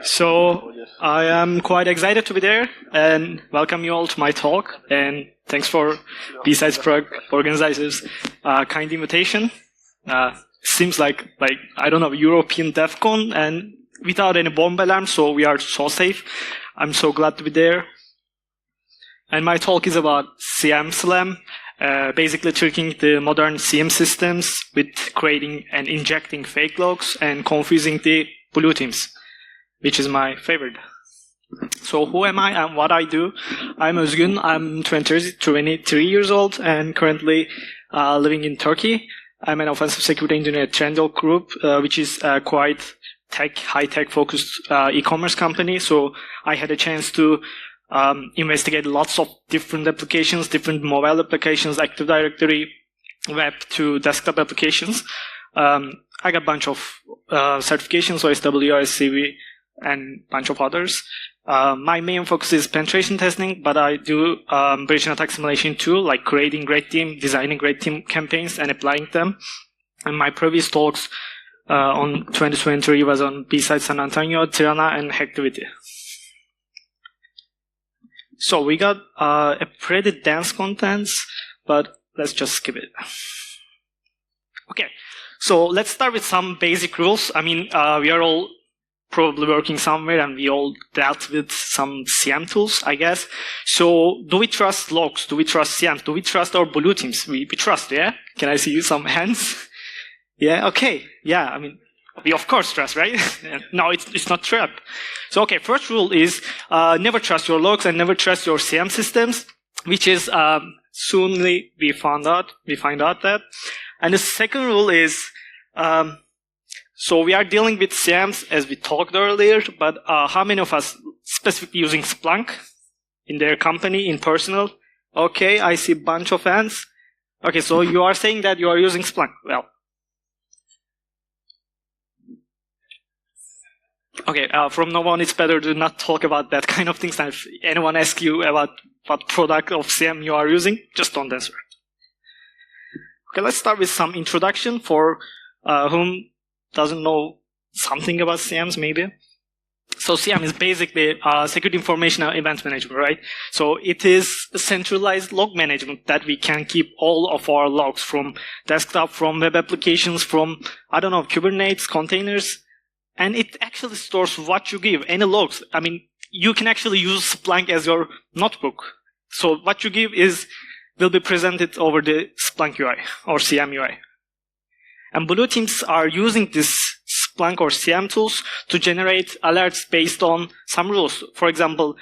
So I am quite excited to be there and welcome you all to my talk. And thanks for B-Sides Prague organizers' kind invitation. Seems like I don't know, European DEF CON and without any bomb alarm, so we are so safe. I'm so glad to be there. And my talk is about SIEM SLAM, basically tricking the modern SIEM systems with creating and injecting fake logs and confusing the blue teams, which is my favorite. So who am I and what I do? I'm Özgün. I'm 23 years old and currently living in Turkey. I'm an offensive security engineer at Trendyol Group, which is quite high-tech focused e-commerce company. So I had a chance to investigate lots of different applications, different mobile applications, Active Directory, web to desktop applications. I got a bunch of certifications, OSW, OSCV, and a bunch of others. My main focus is penetration testing, but I do breach and attack simulation too, like creating great team, designing great team campaigns, and applying them. And my previous talks on 2023 was on B-Side San Antonio, Tirana, and Hacktivity. So we got a pretty dense contents, but let's just skip it. Okay, so let's start with some basic rules. I mean, we are all probably working somewhere and we all dealt with some SIEM tools, I guess. So do we trust logs? Do we trust SIEMs? Do we trust our blue teams? We trust, yeah? Can I see some hands? Yeah, okay. Yeah, I mean, we of course trust, right? No, it's not trap. So, okay, first rule is never trust your logs and never trust your SIEM systems, which is soonly we find out that. And the second rule is so we are dealing with SIEMs as we talked earlier, but how many of us specifically using Splunk in their company, in personal? Okay, I see a bunch of hands. Okay, so you are saying that you are using Splunk. Well, okay, from now on it's better to not talk about that kind of things. And if anyone asks you about what product of SIEM you are using, just don't answer. Okay, let's start with some introduction for whom doesn't know something about SIEMs, maybe. So SIEM is basically security information event management, right? So it is a centralized log management that we can keep all of our logs from desktop, from web applications, from, I don't know, Kubernetes, containers. And it actually stores what you give, any logs. I mean, you can actually use Splunk as your notebook. So what you give will be presented over the Splunk UI or SIEM UI. And blue teams are using this Splunk or SIEM tools to generate alerts based on some rules. For example,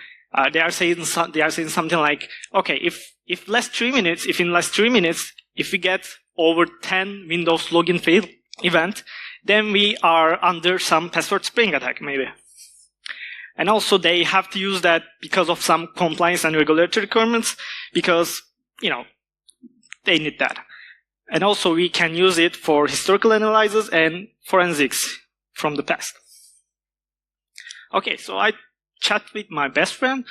they are saying something like, okay, if in last 3 minutes, if we get over 10 Windows login fail event, then we are under some password spring attack, maybe. And also they have to use that because of some compliance and regulatory requirements, because, you know, they need that. And also we can use it for historical analysis and forensics from the past. Okay, so I chat with my best friend.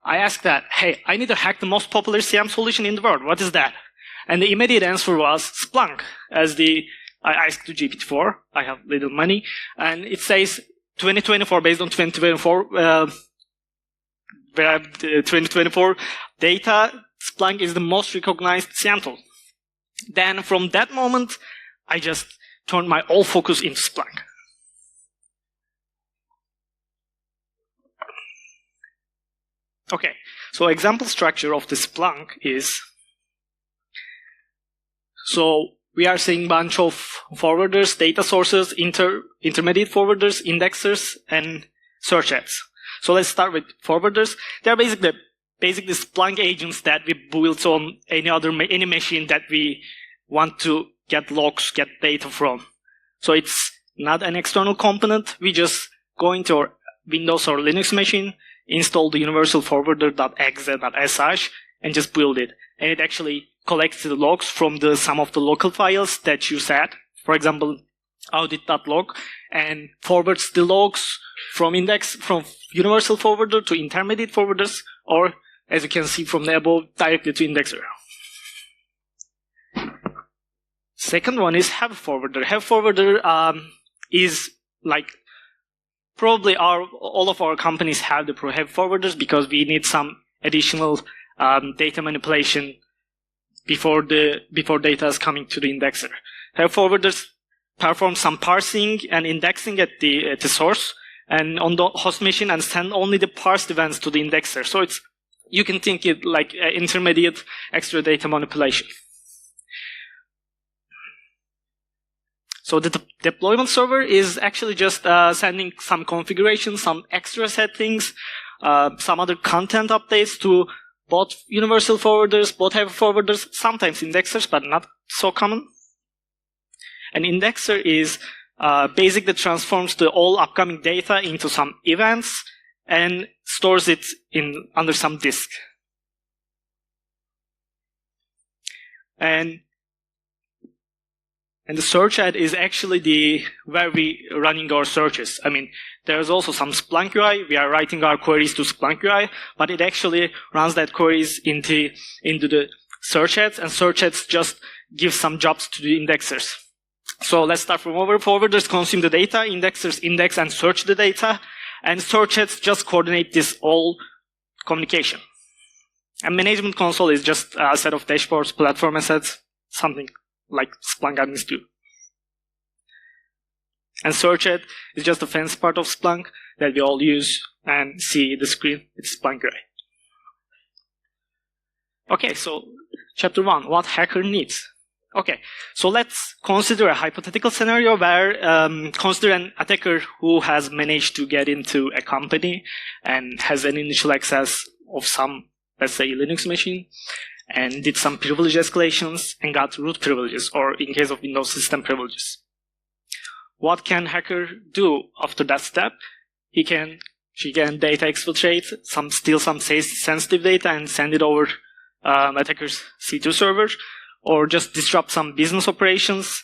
I asked that, hey, I need to hack the most popular SIEM solution in the world. What is that? And the immediate answer was Splunk. I asked to GPT-4. I have little money. And it says 2024, based on 2024 data, Splunk is the most recognized SIEM tool. Then from that moment, I just turned my all focus into Splunk. Okay, so example structure of the Splunk is, so we are seeing bunch of forwarders, data sources, intermediate forwarders, indexers, and search ads. So let's start with forwarders. They are basically Splunk agents that we built on any machine that we want to get logs, get data from. So it's not an external component. We just go into our Windows or Linux machine, install the universal forwarder.exe.sh, and just build it. And it actually collects the logs from some of the local files that you set. For example, audit.log, and forwards the logs from universal forwarder to intermediate forwarders, or as you can see from the above, directly to indexer. Second one is have forwarder. Have forwarder is like probably all of our companies have forwarders because we need some additional data manipulation before data is coming to the indexer. Have forwarders perform some parsing and indexing at the source and on the host machine and send only the parsed events to the indexer. So you can think it like intermediate extra data manipulation. So the deployment server is actually just sending some configuration, some extra settings, some other content updates to both universal forwarders, both heavy forwarders, sometimes indexers, but not so common. An indexer is basically transforms the all upcoming data into some events and stores it under some disk. And the search ad is actually where we running our searches. I mean, there's also some Splunk UI. We are writing our queries to Splunk UI, but it actually runs that queries into the search ads, and search ads just give some jobs to the indexers. So let's start from over. Forwarders consume the data, indexers index and search the data, and search ads just coordinate this all communication. And management console is just a set of dashboards, platform assets, something like Splunk admins do. And search ad is just a fancy part of Splunk that we all use and see the screen. It's Splunk UI. Okay, so chapter 1, what hacker needs. Okay, so let's consider a hypothetical scenario where consider an attacker who has managed to get into a company and has an initial access of some, let's say, Linux machine, and did some privilege escalations and got root privileges, or in case of Windows system privileges. What can hacker do after that step? She can data exfiltrate, steal some sensitive data and send it over attacker's C2 server, or just disrupt some business operations,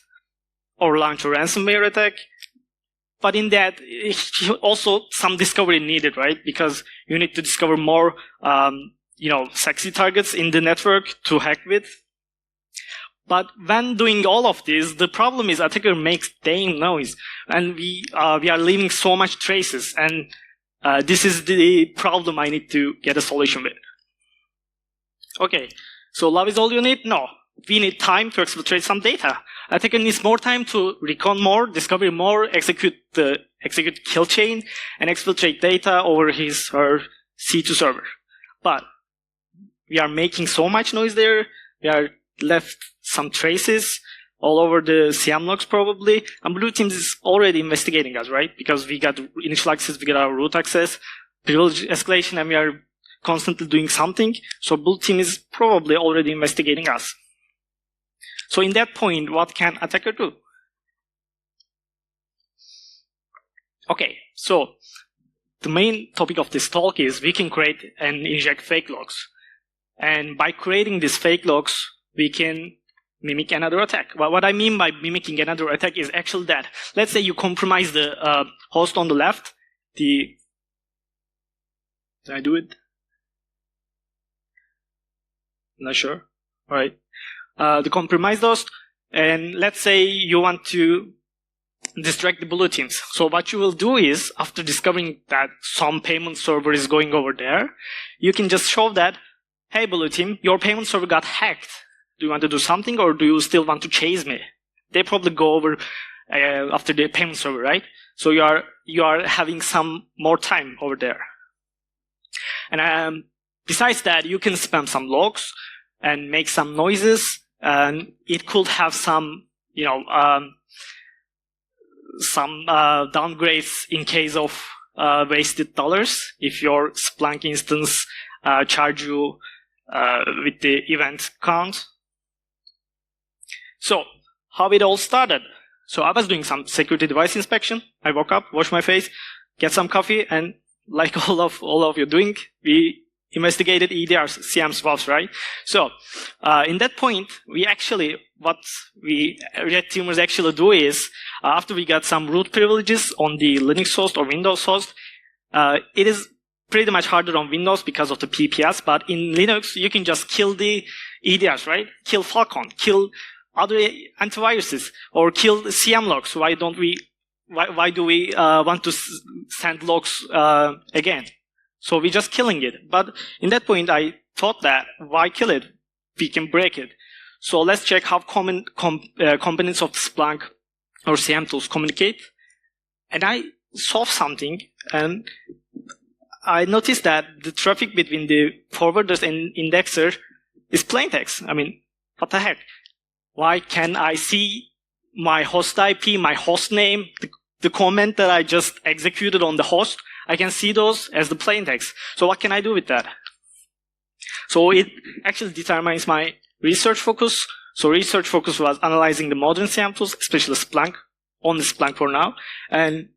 or launch a ransomware attack. But in that, also some discovery needed, right? Because you need to discover more sexy targets in the network to hack with. But when doing all of this, the problem is attacker makes damn noise, and we are leaving so much traces, and this is the problem I need to get a solution with. Okay, so love is all you need? No. We need time to exfiltrate some data. Attacker needs more time to recon more, discover more, execute kill chain, and exfiltrate data over her C2 server. But we are making so much noise there. We are left some traces all over the SIEM logs probably. And Blue Team is already investigating us, right? Because we got initial access, we got our root access, privilege escalation, and we are constantly doing something. So Blue Team is probably already investigating us. So in that point, what can attacker do? Okay, so the main topic of this talk is we can create and inject fake logs. And by creating these fake logs, we can mimic another attack. Well, what I mean by mimicking another attack is actually that. Let's say you compromise the host on the left. Did I do it? Not sure. All right. The compromised host, and let's say you want to distract the blue teams. So what you will do is, after discovering that some payment server is going over there, you can just show that, hey blue team, your payment server got hacked. Do you want to do something, or do you still want to chase me? They probably go over after the payment server, right? So you are having some more time over there. And besides that, you can spam some logs and make some noises. And it could have some, downgrades in case of wasted dollars. If your Splunk instance charge you with the event count. So how it all started? So I was doing some security device inspection. I woke up, washed my face, get some coffee, and like all of you doing, we investigated EDRs, SIEMs, valves, right? So, in that point, what red teamers actually do is, after we got some root privileges on the Linux host or Windows host, it is pretty much harder on Windows because of the PPS, but in Linux, you can just kill the EDRs, right? Kill Falcon, kill other antiviruses, or kill SIEM logs. Why do we want to send logs again. So we're just killing it. But in that point, I thought that why kill it? We can break it. So let's check how common components of Splunk or SIEM tools communicate. And I saw something, and I noticed that the traffic between the forwarders and indexer is plain text. I mean, what the heck? Why can I see my host IP, my host name, the comment that I just executed on the host? I can see those as the plain text. So what can I do with that? So it actually determines my research focus. So research focus was analyzing the modern SIEM tools, especially Splunk, only Splunk for now. And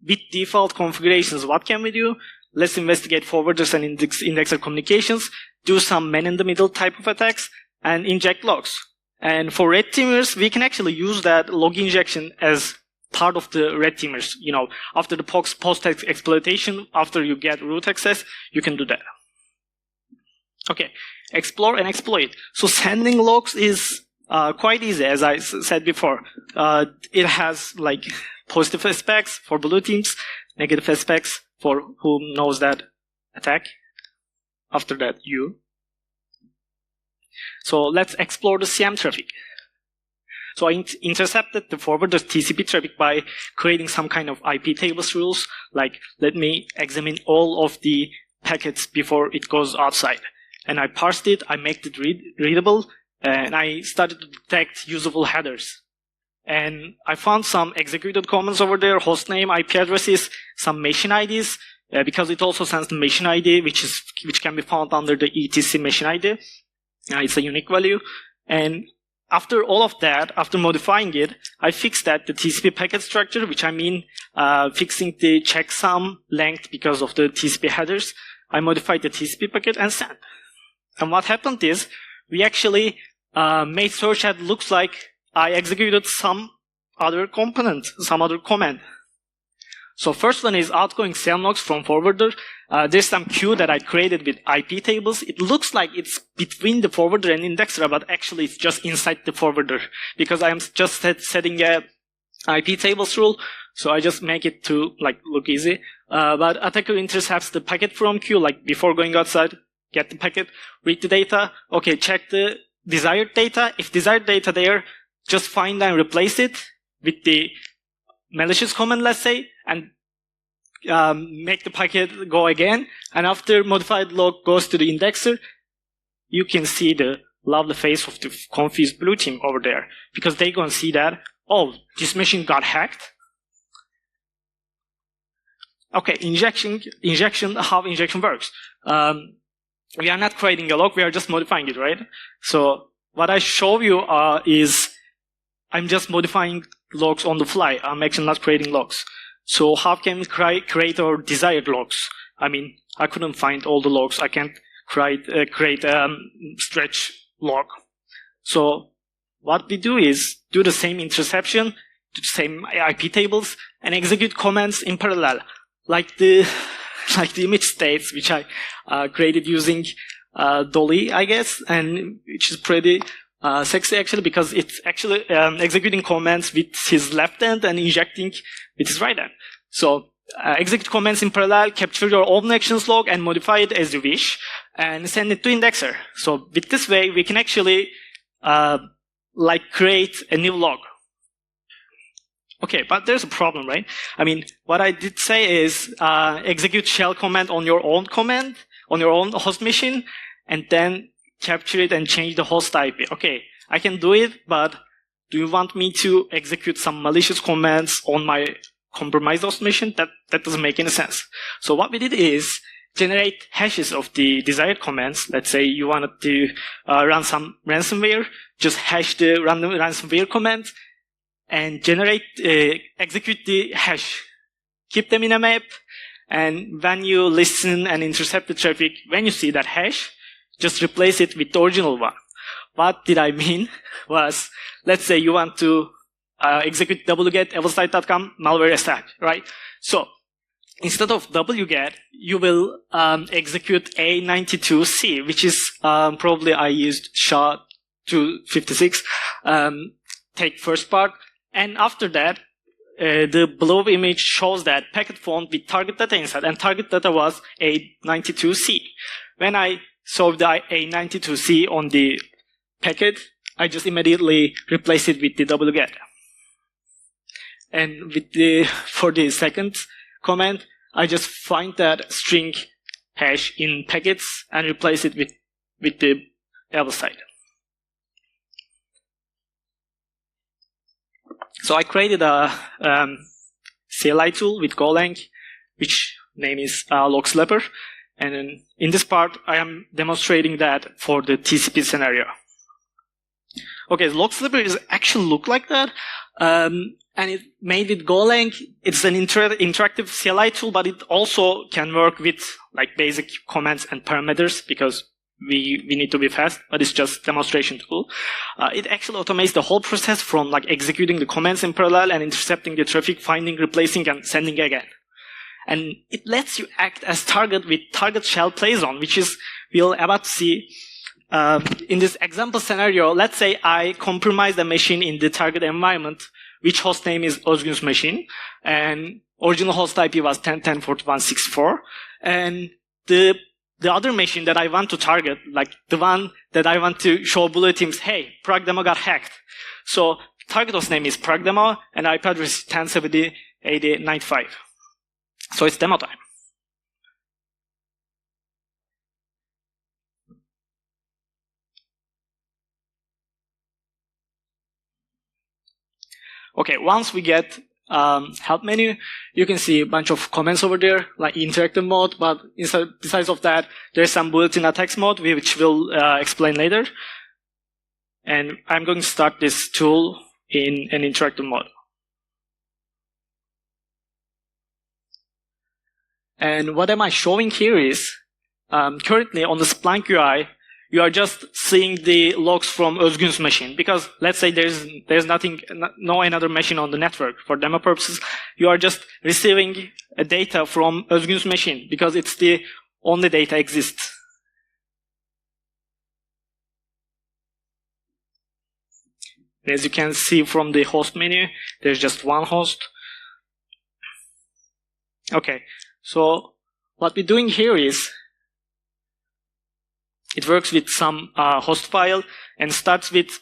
with default configurations, what can we do? Let's investigate forwarders and indexer communications, do some man-in-the-middle type of attacks, and inject logs. And for red teamers, we can actually use that log injection as part of the red teamers. You know, after the post exploitation, after you get root access, you can do that. Okay, explore and exploit. So sending logs is quite easy, as I said before. It has like positive aspects for blue teams, negative aspects for who knows that attack. After that, you. So let's explore the SIEM traffic. So I intercepted the forwarder's TCP traffic by creating some kind of IP tables rules, like let me examine all of the packets before it goes outside. And I parsed it, I made it readable, and I started to detect usable headers. And I found some executed commands over there, hostname, IP addresses, some machine IDs, because it also sends the machine ID, which can be found under the etc machine ID. It's a unique value. And after all of that, after modifying it, I fixed that the TCP packet structure, which I mean fixing the checksum length because of the TCP headers. I modified the TCP packet and sent. And what happened is we actually made search that looks like I executed some other component, some other command. So first one is outgoing SIEM logs from forwarder. There's some queue that I created with IP tables. It looks like it's between the forwarder and indexer, but actually it's just inside the forwarder because I'm just setting a IP tables rule. So I just make it to like look easy. But attacker intercepts the packet from queue, like before going outside, get the packet, read the data. Okay, check the desired data. If desired data there, just find and replace it with the malicious command, let's say, and make the packet go again. And after modified log goes to the indexer, you can see the lovely face of the confused blue team over there, because they gonna see that, oh, this machine got hacked. Okay, injection, how injection works. We are not creating a log, we are just modifying it, right? So what I show you is I'm just modifying logs on the fly. I'm actually not creating logs. So how can we create our desired logs? I mean, I couldn't find all the logs. I can't create stretch log. So what we do is do the same interception, do the same IP tables, and execute commands in parallel, like the image states, which I created using Dolly, I guess, and which is pretty sexy actually, because it's actually executing commands with his left hand and injecting with his right hand. So execute commands in parallel, capture your own actions log and modify it as you wish, and send it to indexer. So with this way, we can actually create a new log. Okay, but there's a problem, right? I mean, what I did say is execute shell command on your own command, on your own host machine, and then capture it and change the host IP. Okay, I can do it, but do you want me to execute some malicious commands on my compromised host machine? That doesn't make any sense. So what we did is generate hashes of the desired commands. Let's say you wanted to run some ransomware, just hash the random ransomware command and execute the hash. Keep them in a map, and when you listen and intercept the traffic, when you see that hash, just replace it with the original one. What did I mean was, let's say you want to execute wget evilsite.com malware attack, right? So instead of wget, you will execute A92C, which is probably I used SHA-256. Take first part, and after that, the below image shows that packet phone with target data inside, and target data was A92C. When I saw the A92C on the packet, I just immediately replace it with the wget. And for the second command, I just find that string hash in packets and replace it with the other side. So I created a CLI tool with Golang, which name is LogSlapper. And in this part, I am demonstrating that for the TCP scenario. Okay, LogSlapper is actually look like that. And it's made with Golang. It's an interactive CLI tool, but it also can work with like basic commands and parameters because we need to be fast, but it's just demonstration tool. It actually automates the whole process from like executing the commands in parallel and intercepting the traffic, finding, replacing, and sending again. And it lets you act as target with target shell plays on, which is we'll about to see. In this example scenario, let's say I compromise the machine in the target environment, which host name is Özgün's machine, and original host IP was 10.10.41.64, and the other machine that I want to target, like the one that I want to show bulletins, hey, Pragdemo got hacked. So target host name is Pragdemo, and IP address is 1070.80.95. So it's demo time. Okay, once we get help menu, you can see a bunch of comments over there, like interactive mode, but besides of that, there's some bulletin attacks mode, which we'll explain later. And I'm going to start this tool in an interactive mode. And what am I showing here is, currently on the Splunk UI, you are just seeing the logs from Özgün's machine, because let's say there's nothing, no another machine on the network. For demo purposes, you are just receiving data from Özgün's machine because it's the only data exists. As you can see from the host menu, there's just one host. Okay, so what we're doing here is, it works with some host file and starts with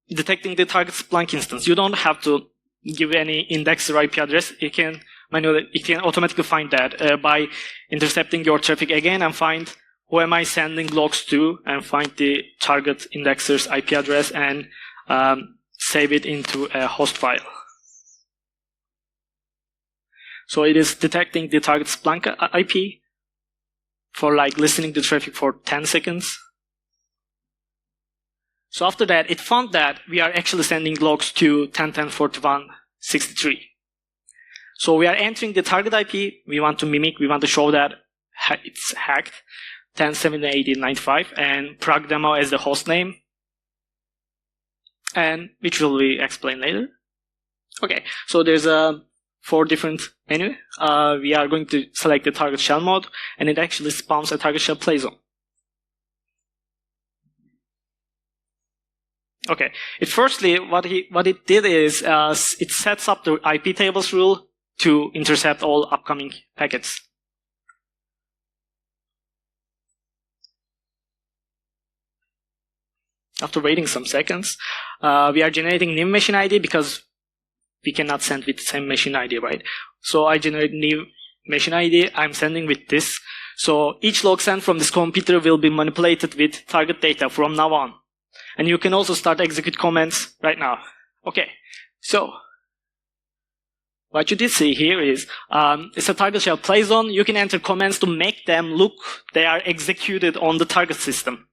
detecting the target Splunk instance. You don't have to give any index or IP address. It can automatically find that by intercepting your traffic again and find who am I sending logs to, and find the target indexer's IP address and save it into a host file. So it is detecting the target Splunk IP for like listening to traffic for 10 seconds. So after that, it found that we are actually sending logs to 10.10.41.63. So we are entering the target IP. We want to mimic, we want to show that it's hacked, 10.70.80.95, and Pragdemo as the host name, and which will be explained later. Okay, so there's a 4 different menu. We are going to select the target shell mode, and it actually spawns a target shell play zone. Okay. Firstly, what it did is it sets up the IP tables rule to intercept all upcoming packets. After waiting some seconds, we are generating new machine ID because we cannot send with the same machine ID, right? So I generate new machine ID. I'm sending with this. So each log sent from this computer will be manipulated with target data from now on. And you can also start execute commands right now. Okay. So what you did see here is it's a target shell play zone. You can enter commands to make them look they are executed on the target system.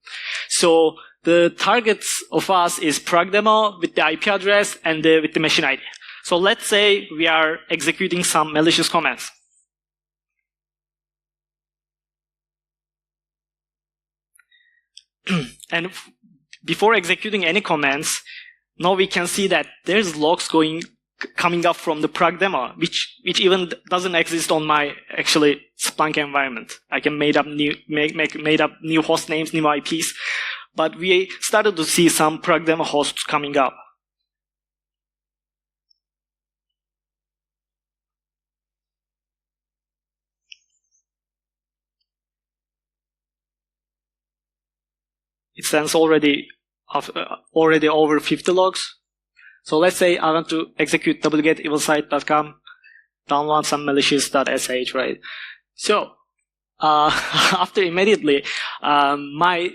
So the targets of us is Pragdemo with the IP address and with the machine ID. So let's say we are executing some malicious commands. And before executing any commands, now we can see that there's logs coming up from the Pragdemo, which even doesn't exist on my actually Splunk environment. I can make up new host names, new IPs, but we started to see some Pragdemo hosts coming up. it sends already over 50 logs. So let's say I want to execute wget evilsite.com, download some malicious.sh, right? So after immediately, my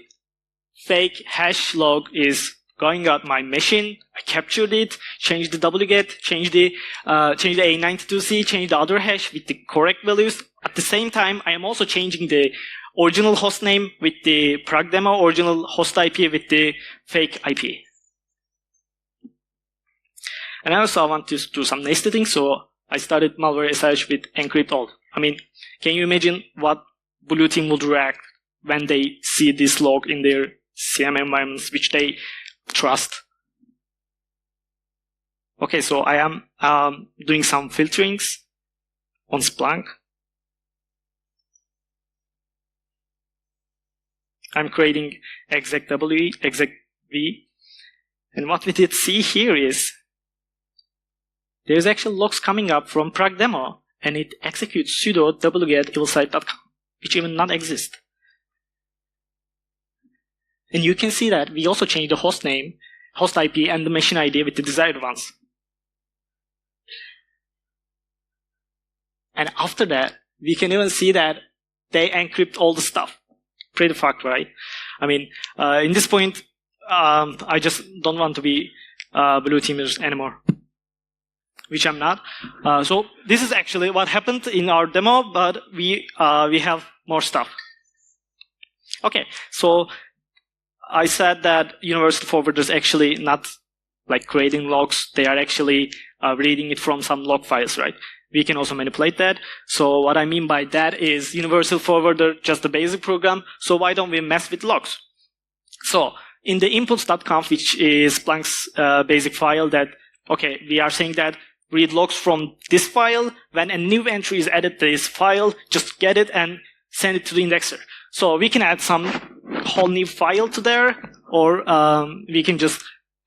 fake hash log is going out my machine. I captured it, changed the wget, changed the A92C, changed the other hash with the correct values. At the same time, I am also changing the original host name with the prog demo, original host IP with the fake IP. And also I want to do some nesting, so I started malware SIH with encrypt all. I mean, can you imagine what blue team would react when they see this log in their SIEM environments, which they trust? Okay, so I am doing some filterings on Splunk. I'm creating exec W, exec V. And what we did see here is there's actual logs coming up from prog demo, and it executes sudo wget evilsite.com, which even not exist. And you can see that we also changed the host name, host IP, and the machine ID with the desired ones. And after that, we can even see that they encrypt all the stuff. Pretty fucked, right? I mean, in this point, I just don't want to be blue teamers anymore, which I'm not. So this is actually what happened in our demo, but we have more stuff. Okay, so I said that universal forwarders actually not like creating logs, they are actually reading it from some log files, right? We can also manipulate that. So what I mean by that is universal forwarder, just the basic program. So why don't we mess with logs? So in the inputs.conf, which is Splunk's basic file, that, okay, we are saying that read logs from this file. When a new entry is added to this file, just get it and send it to the indexer. So we can add some whole new file to there, or we can just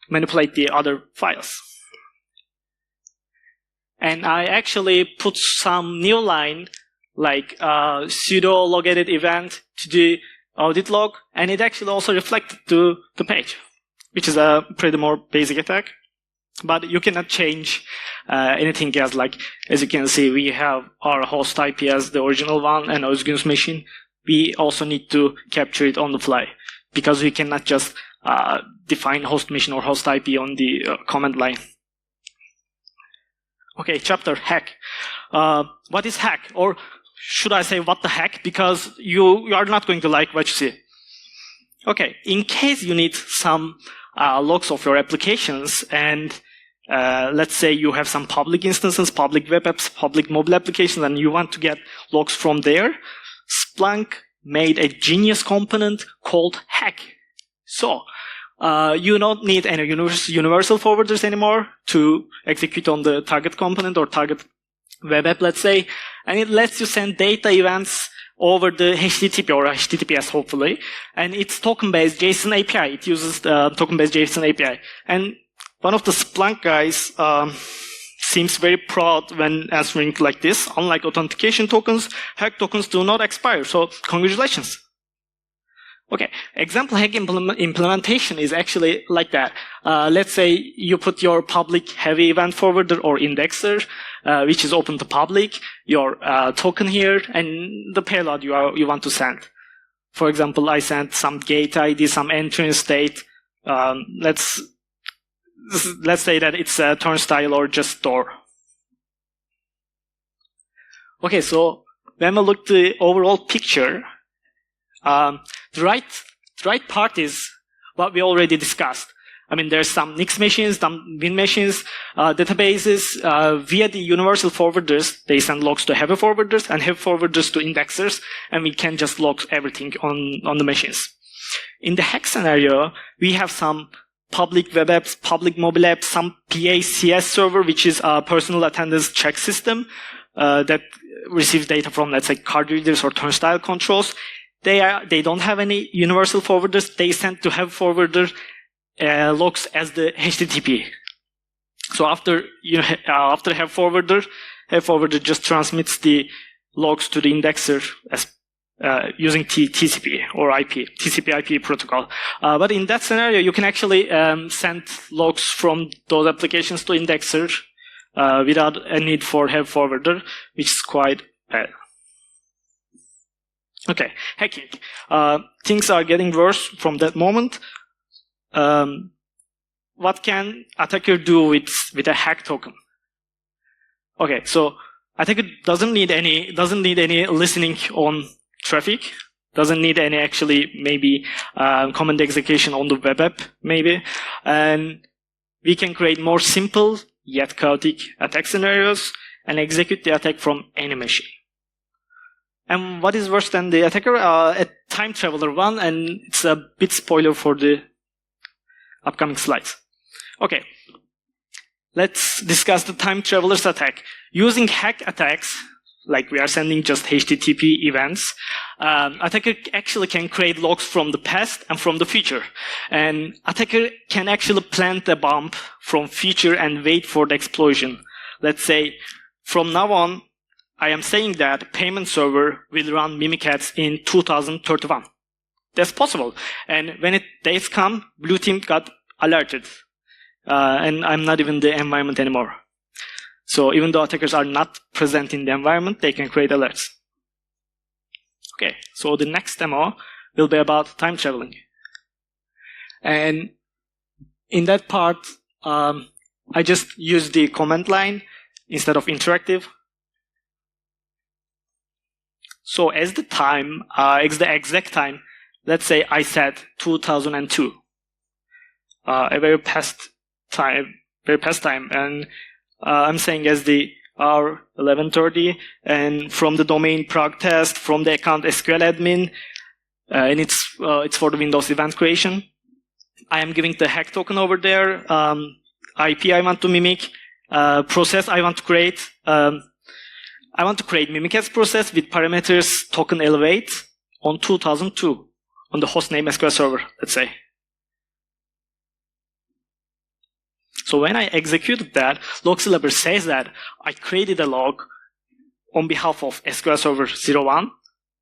manipulate the other files. And I actually put some new line, like sudo logedit event to the audit log, and it actually also reflected to the page, which is a pretty more basic attack. But you cannot change anything else. Like, as you can see, we have our host IP as the original one and Özgün's machine. We also need to capture it on the fly, because we cannot just define host machine or host IP on the command line. Okay, chapter hack. What is hack? Or should I say what the heck? Because you are not going to like what you see. Okay, in case you need some logs of your applications, and let's say you have some public instances, public web apps, public mobile applications, and you want to get logs from there, Splunk made a genius component called hack. So you don't need any universal forwarders anymore to execute on the target component or target web app, let's say, and it lets you send data events over the HTTP or HTTPS, hopefully, and it's token-based JSON API. It uses the token-based JSON API. And one of the Splunk guys seems very proud when answering like this. Unlike authentication tokens, hack tokens do not expire, so congratulations. Okay, example hack implementation is actually like that. Let's say you put your public heavy event forwarder or indexer, which is open to public, your token here, and the payload you want to send. For example, I sent some gate ID, some entry state. Let's say that it's a turnstile or just store. Okay, so when we look at the overall picture, the right part is what we already discussed. I mean, there's some Nix machines, some Win machines, databases, via the universal forwarders, they send logs to heavy forwarders and heavy forwarders to indexers, and we can just log everything on the machines. In the hack scenario, we have some public web apps, public mobile apps, some PACS server, which is a personal attendance check system that receives data from, let's say, card readers or turnstile controls. They don't have any universal forwarders. They send to heavy forwarder logs as the HTTP. So after heavy forwarder just transmits the logs to the indexer as using TCP or IP, TCP/IP protocol. But in that scenario, you can actually send logs from those applications to indexer without a need for web forwarder, which is quite bad. Okay, hacking. Things are getting worse from that moment. What can attacker do with a hack token? Okay, so attacker doesn't need any listening on traffic, doesn't need any actually maybe command execution on the web app maybe, and we can create more simple yet chaotic attack scenarios and execute the attack from any machine. And what is worse than the attacker? A time traveler one, and it's a bit spoiler for the upcoming slides. Okay, let's discuss the time traveler's attack. Using hack attacks, like we are sending just HTTP events, attacker actually can create logs from the past and from the future. And attacker can actually plant a bomb from future and wait for the explosion. Let's say, from now on, I am saying that payment server will run Mimikatz in 2031. That's possible. And when days come, blue team got alerted. And I'm not even in the environment anymore. So even though attackers are not present in the environment, they can create alerts. Okay, so the next demo will be about time traveling. And in that part, I just use the command line instead of interactive. So as the time, the exact time, let's say I said 2002, a very past time, and I'm saying as the hour 11:30, and from the domain prog test, from the account SQL admin, and it's for the Windows event creation. I am giving the hack token over there, IP I want to mimic, process I want to create. I want to create Mimikatz process with parameters token elevate on 2002 on the hostname SQL server, let's say. So when I executed that, log syllabus says that I created a log on behalf of SQL server 01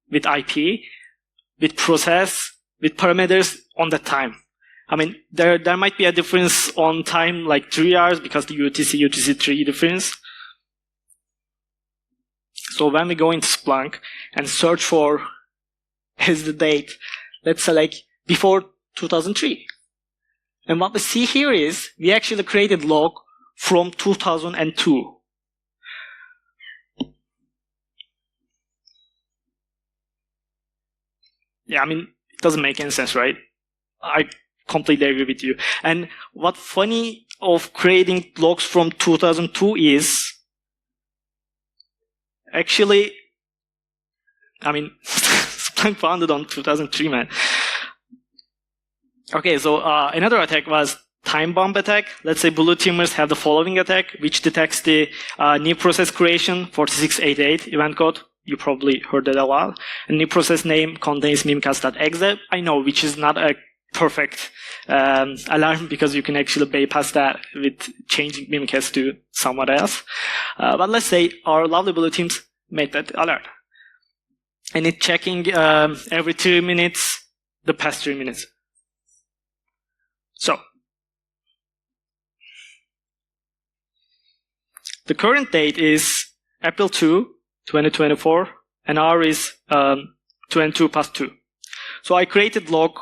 with IP, with process, with parameters on that time. I mean, there might be a difference on time, like 3 hours, because the UTC-3 difference. So when we go into Splunk and search for as the date, let's select before 2003. And what we see here is we actually created log from 2002. Yeah, I mean, it doesn't make any sense, right? I completely agree with you. And what's funny of creating logs from 2002 is actually, I mean, Splunk founded on 2003, man. Okay, so another attack was time bomb attack. Let's say blue teamers have the following attack, which detects the new process creation 4688 event code. You probably heard that a lot. And new process name contains mimikatz.exe. I know, which is not a perfect alarm because you can actually bypass that with changing Mimikatz to someone else. But let's say our lovely blue teams made that alert. And it's checking every 3 minutes, the past 3 minutes. So, the current date is April 2, 2024, and hour is 22 past 2. So I created log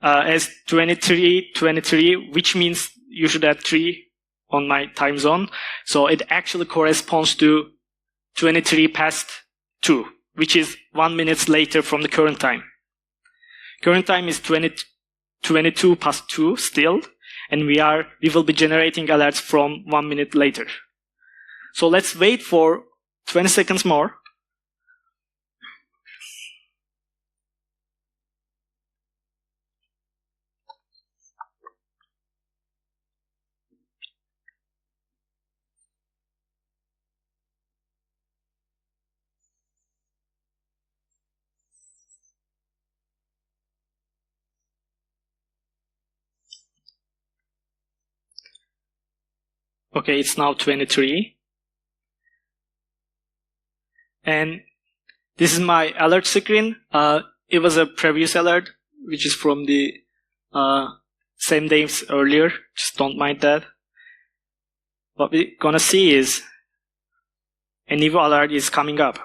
as 2323, which means you should add 3 on my time zone. So it actually corresponds to 23 past 2, which is 1 minute later from the current time. Current time is 22 past 2 still, and we will be generating alerts from 1 minute later. So let's wait for 20 seconds more. Okay, it's now 23. And this is my alert screen. It was a previous alert, which is from the same days earlier. Just don't mind that. What we're gonna see is a new alert is coming up.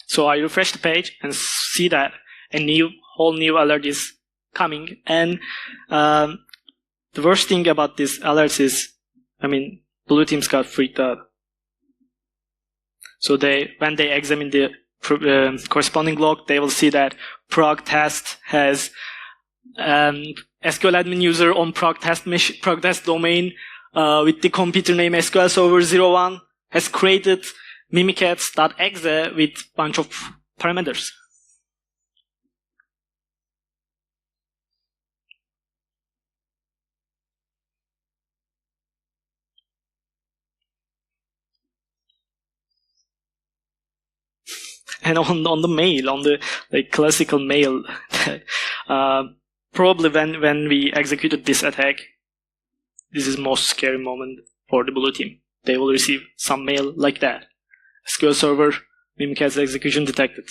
So I refresh the page and see that a whole new alert is coming. And the worst thing about these alerts is, blue teams got freaked out. So when they examine the corresponding log, they will see that prog test has SQL admin user on prog test domain with the computer name SQL Server 01 has created mimikatz.exe with bunch of parameters. And on the mail, on the classical mail, probably when we executed this attack, this is most scary moment for the blue team. They will receive some mail like that. SQL Server mimikatz execution detected.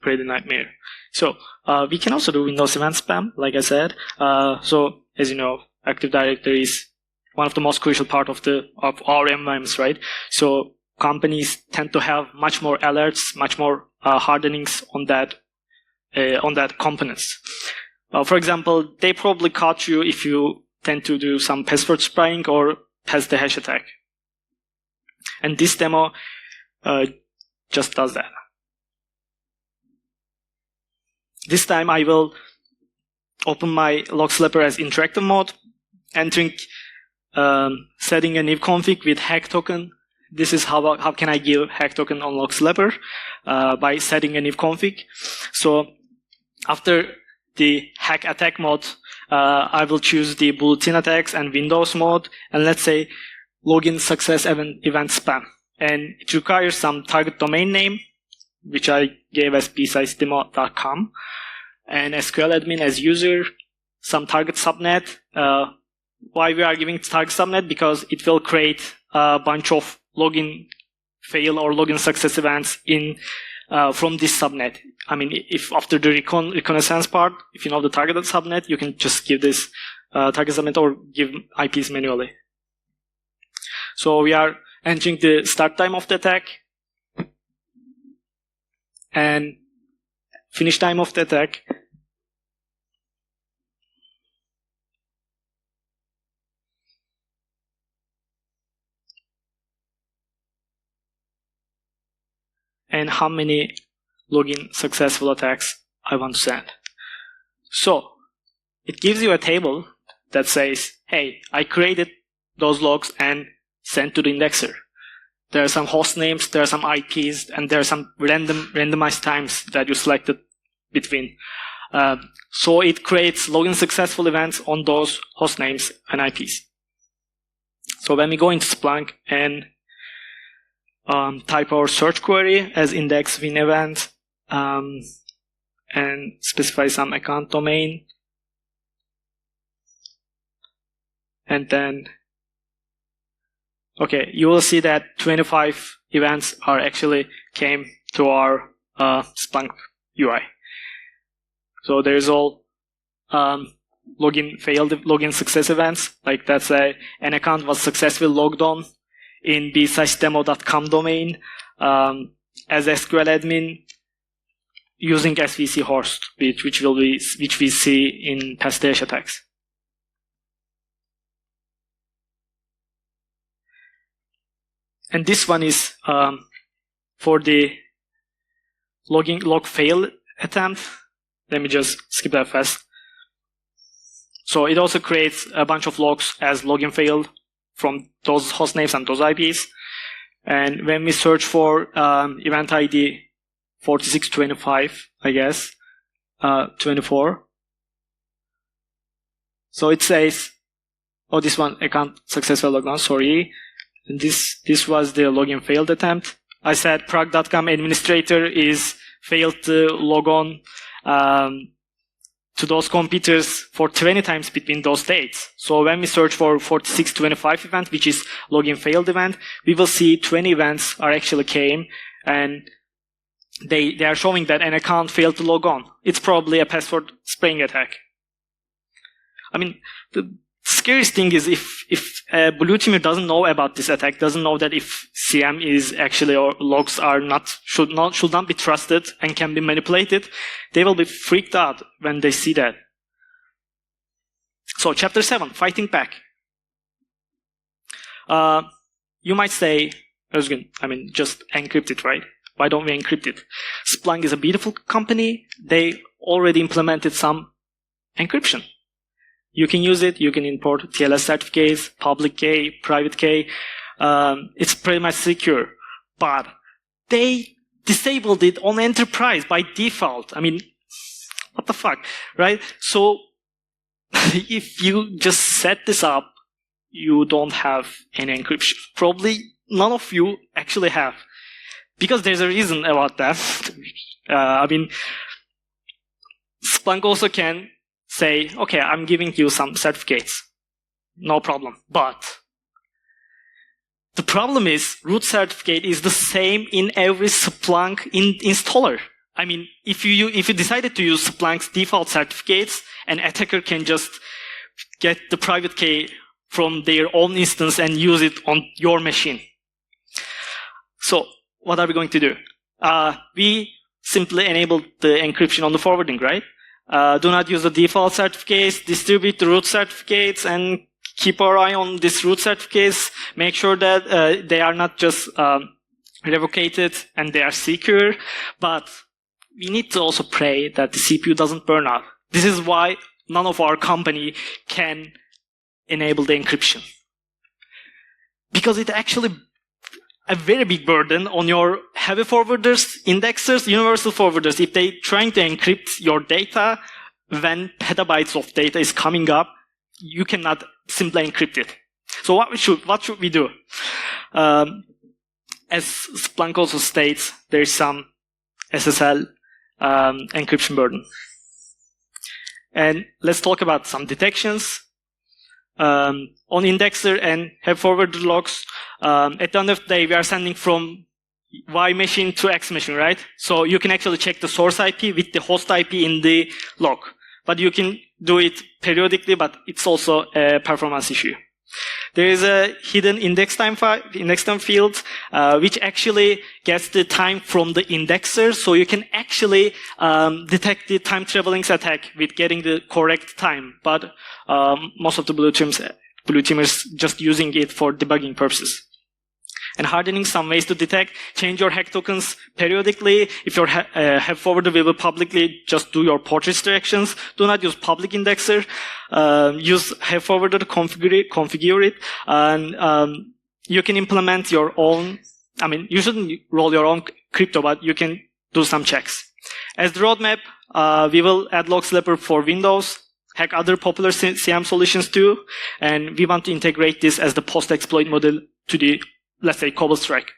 Pretty nightmare. So we can also do Windows event spam, like I said. So as you know, Active Directory is one of the most crucial part of our environments, right? So companies tend to have much more alerts, much more hardenings on that components. For example, they probably caught you if you tend to do some password spying or pass the hash attack. And this demo just does that. This time I will open my log slapper as interactive mode, entering setting a new config with hack token. This is how can I give hack token on log slapper by setting a new config. So after the hack attack mode, I will choose the bulletin attacks and Windows mode, and let's say login success event spam. And it requires some target domain name, which I gave as bsicedemo.com, and SQL admin as user, some target subnet. Why we are giving target subnet? Because it will create a bunch of login fail or login success events from this subnet. If after the reconnaissance part, if you know the targeted subnet, you can just give this target subnet or give IPs manually. So we are entering the start time of the attack and finish time of the attack. And how many login successful attacks I want to send. So it gives you a table that says, hey, I created those logs and sent to the indexer. There are some host names, there are some IPs, and there are some randomized times that you selected between. So it creates login successful events on those host names and IPs. So when we go into Splunk and type our search query as index win event and specify some account domain, and then you will see that 25 events are actually came to our Splunk UI. So there's all login success events, like that's an account was successfully logged on in bsicedemo.com domain as SQL admin using SVC host, which we see in past hash attacks. And this one is for the log fail attempt. Let me just skip that fast. So it also creates a bunch of logs as login failed from those host names and those IPs. And when we search for event ID 4625, I guess, 24. So it says, oh, this one account successful logon, sorry. And this was the login failed attempt. I said prog.com administrator is failed to log on to those computers for 20 times between those dates. So when we search for 4625 event, which is login failed event, we will see 20 events are actually came, and they are showing that an account failed to log on. It's probably a password spraying attack. I mean, the scariest thing is if a blue teamer doesn't know about this attack, doesn't know that if SIEM is actually, or logs are should not be trusted and can be manipulated, they will be freaked out when they see that. So chapter 7, fighting back. You might say, Özgün, I mean, just encrypt it, right? Why don't we encrypt it? Splunk is a beautiful company. They already implemented some encryption. You can use it. You can import TLS certificates, public key, private key. It's pretty much secure. But they disabled it on enterprise by default. I mean, what the fuck, right? So if you just set this up, you don't have any encryption. Probably none of you actually have. Because there's a reason about that. I mean, Splunk also can say, okay, I'm giving you some certificates. No problem. But the problem is root certificate is the same in every Splunk installer. I mean, if you decided to use Splunk's default certificates, an attacker can just get the private key from their own instance and use it on your machine. So what are we going to do? We simply enable the encryption on the forwarding, right? Do not use the default certificates, distribute the root certificates, and keep our eye on these root certificates. Make sure that they are not just revocated and they are secure, but we need to also pray that the CPU doesn't burn out. This is why none of our company can enable the encryption. Because it actually a very big burden on your heavy forwarders, indexers, universal forwarders. If they trying to encrypt your data, when petabytes of data is coming up, you cannot simply encrypt it. So what should we do? As Splunk also states, there is some SSL encryption burden. And let's talk about some detections. On indexer and heavy forwarder logs, at the end of the day, we are sending from Y machine to X machine, right? So you can actually check the source IP with the host IP in the log. But you can do it periodically, but it's also a performance issue. There is a hidden index time field, which actually gets the time from the indexer, so you can actually detect the time traveling attack with getting the correct time. But most of the blue teamers just using it for debugging purposes. And hardening, some ways to detect, change your hack tokens periodically. If your head forwarder will publicly, just do your port restrictions. Do not use public indexer. Use head forwarder to configure it. And you can implement your own, I mean, you shouldn't roll your own crypto, but you can do some checks. As the roadmap, we will add log slapper for Windows, hack other popular SIEM solutions too, and we want to integrate this as the post-exploit model to the, let's say, Cobalt Strike.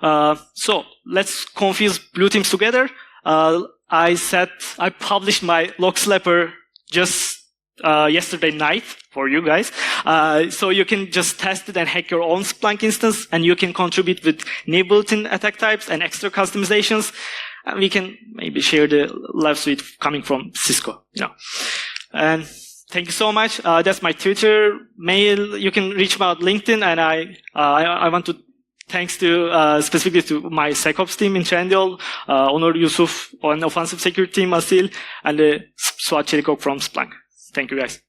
So let's confuse blue teams together. I published my log slapper just yesterday night for you guys. So you can just test it and hack your own Splunk instance, and you can contribute with new built-in attack types and extra customizations. And we can maybe share the live suite coming from Cisco. And thank you so much. That's my Twitter mail. You can reach me on LinkedIn, and I want to thanks to specifically to my SecOps team in Trendyol, Onur Yusuf on offensive security team, Asil, and Suat Çelikok from Splunk. Thank you, guys.